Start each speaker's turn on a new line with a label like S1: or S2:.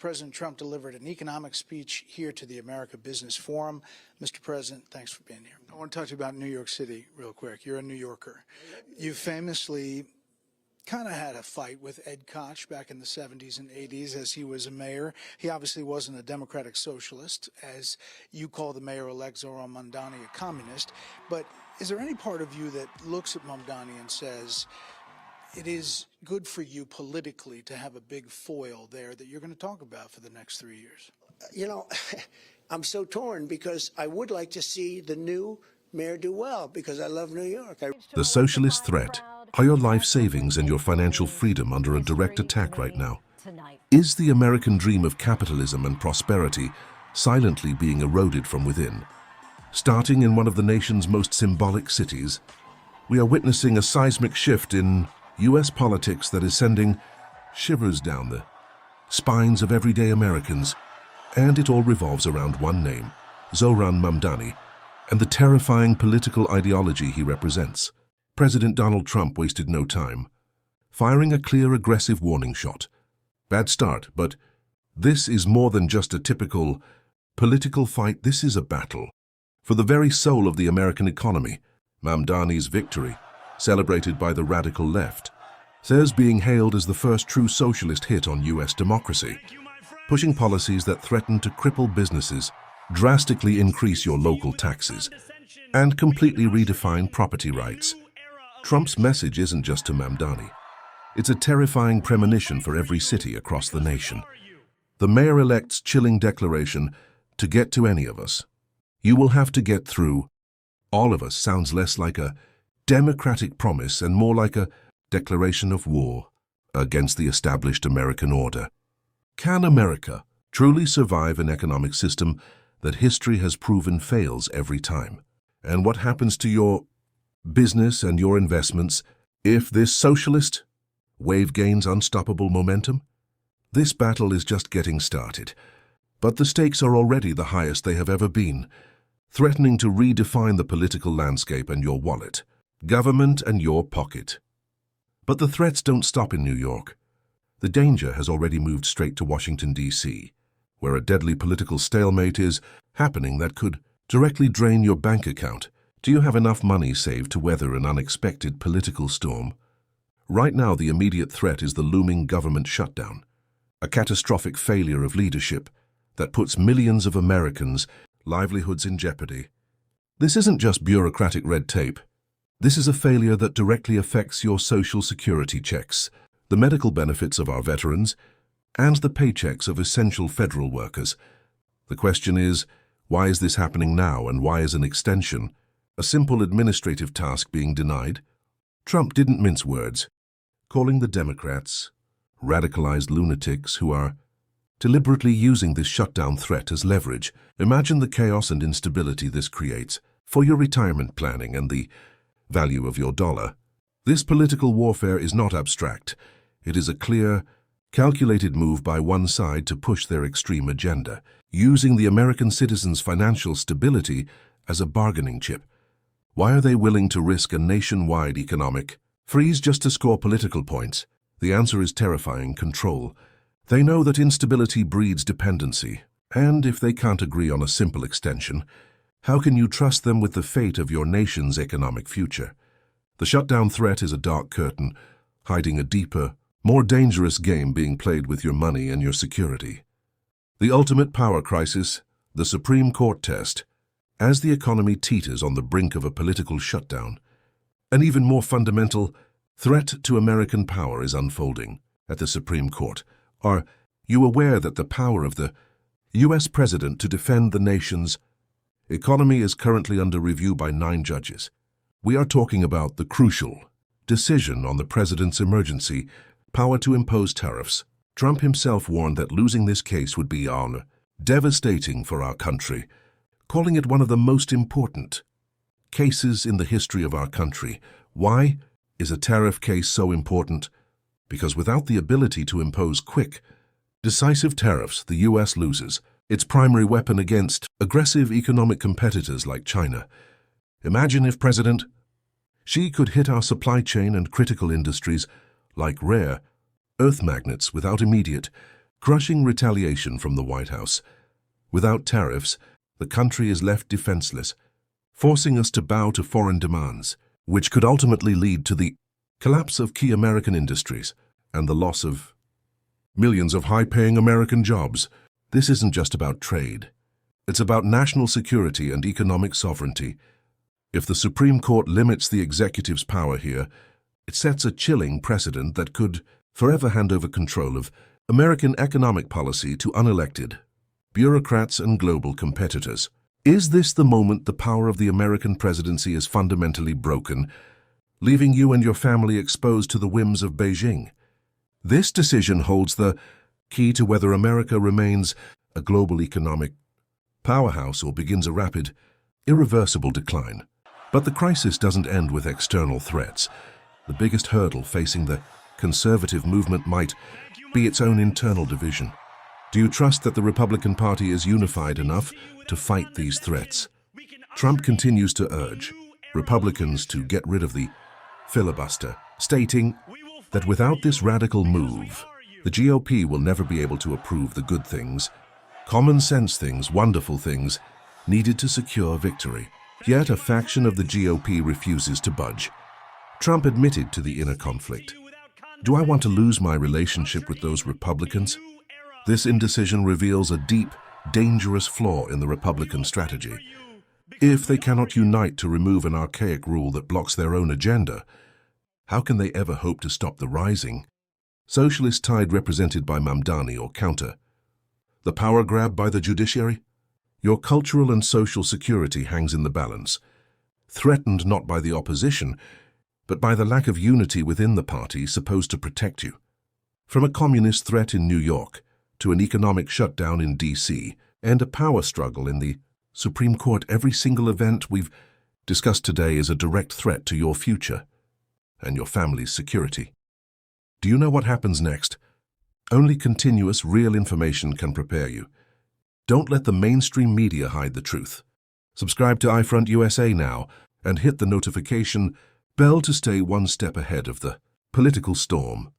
S1: President Trump delivered an economic speech here to the America Business Forum. Mr. President, thanks for being here. I want to talk to you about New York City real quick. You're a New Yorker. You famously kind of had a fight with Ed Koch back in the 70s and 80s as he was a mayor. He obviously wasn't a democratic socialist, as you call the mayor-elect Zohran Mamdani a communist. But is there any part of you that looks at Mamdani and says, it is good for you politically to have a big foil there that you're going to talk about for the next 3 years?
S2: You know, I'm so torn because I would like to see the new mayor do well because I love New York.
S3: The socialist threat. Are your life savings and your financial freedom under a direct attack right now? Is the American dream of capitalism and prosperity silently being eroded from within? Starting in one of the nation's most symbolic cities, we are witnessing a seismic shift in U.S. politics that is sending shivers down the spines of everyday Americans, and it all revolves around one name, Zohran Mamdani, and the terrifying political ideology he represents. President Donald Trump wasted no time, firing a clear, aggressive warning shot. Bad start, but this is more than just a typical political fight. This is a battle for the very soul of the American economy. Mamdani's victory, celebrated by the radical left, says being hailed as the first true socialist hit on U.S. democracy, pushing policies that threaten to cripple businesses, drastically increase your local taxes, and completely redefine property rights. Trump's message isn't just to Mamdani. It's a terrifying premonition for every city across the nation. The mayor-elect's chilling declaration, to get to any of us, you will have to get through all of us, sounds less like a democratic promise and more like a declaration of war against the established American order. Can America truly survive an economic system that history has proven fails every time? And what happens to your business and your investments if this socialist wave gains unstoppable momentum? This battle is just getting started, but the stakes are already the highest they have ever been, threatening to redefine the political landscape and your wallet, government and your pocket. But the threats don't stop in New York. The danger has already moved straight to Washington, D.C., where a deadly political stalemate is happening that could directly drain your bank account. Do you have enough money saved to weather an unexpected political storm? Right now, the immediate threat is the looming government shutdown, a catastrophic failure of leadership that puts millions of Americans' livelihoods in jeopardy. This isn't just bureaucratic red tape. This is a failure that directly affects your social security checks, the medical benefits of our veterans, and the paychecks of essential federal workers. The question is, why is this happening now, and why is an extension, a simple administrative task, being denied? Trump didn't mince words, calling the Democrats radicalized lunatics who are deliberately using this shutdown threat as leverage. Imagine the chaos and instability this creates for your retirement planning and the value of your dollar. This political warfare is not abstract. It is a clear, calculated move by one side to push their extreme agenda, using the American citizens' financial stability as a bargaining chip. Why are they willing to risk a nationwide economic freeze just to score political points? The answer is terrifying control. They know that instability breeds dependency, and if they can't agree on a simple extension, how can you trust them with the fate of your nation's economic future? The shutdown threat is a dark curtain, hiding a deeper, more dangerous game being played with your money and your security. The ultimate power crisis, the Supreme Court test, as the economy teeters on the brink of a political shutdown. An even more fundamental threat to American power is unfolding at the Supreme Court. Are you aware that the power of the U.S. President to defend the nation's economy is currently under review by 9 judges? We are talking about the crucial decision on the president's emergency power to impose tariffs. Trump himself warned that losing this case would be devastating for our country, calling it one of the most important cases in the history of our country. Why is a tariff case so important? Because without the ability to impose quick, decisive tariffs, the U.S. loses its primary weapon against aggressive economic competitors like China. Imagine if President Xi could hit our supply chain and critical industries like rare earth magnets without immediate crushing retaliation from the White House. Without tariffs, the country is left defenseless, forcing us to bow to foreign demands, which could ultimately lead to the collapse of key American industries and the loss of millions of high-paying American jobs. This isn't just about trade. It's about national security and economic sovereignty. If the Supreme Court limits the executive's power here, it sets a chilling precedent that could forever hand over control of American economic policy to unelected bureaucrats and global competitors. Is this the moment the power of the American presidency is fundamentally broken, leaving you and your family exposed to the whims of Beijing? This decision holds the key to whether America remains a global economic powerhouse or begins a rapid, irreversible decline. But the crisis doesn't end with external threats. The biggest hurdle facing the conservative movement might be its own internal division. Do you trust that the Republican Party is unified enough to fight these threats? Trump continues to urge Republicans to get rid of the filibuster, stating that without this radical move, the GOP will never be able to approve the good things, common sense things, wonderful things needed to secure victory. Yet a faction of the GOP refuses to budge. Trump admitted to the inner conflict. Do I want to lose my relationship with those Republicans? This indecision reveals a deep, dangerous flaw in the Republican strategy. If they cannot unite to remove an archaic rule that blocks their own agenda, how can they ever hope to stop the rising socialist tide represented by Mamdani or counter the power grab by the judiciary? Your cultural and social security hangs in the balance, threatened not by the opposition, but by the lack of unity within the party supposed to protect you. From a communist threat in New York to an economic shutdown in D.C. and a power struggle in the Supreme Court, every single event we've discussed today is a direct threat to your future and your family's security. Do you know what happens next? Only continuous, real information can prepare you. Don't let the mainstream media hide the truth. Subscribe to Eyefront USA now and hit the notification bell to stay one step ahead of the political storm.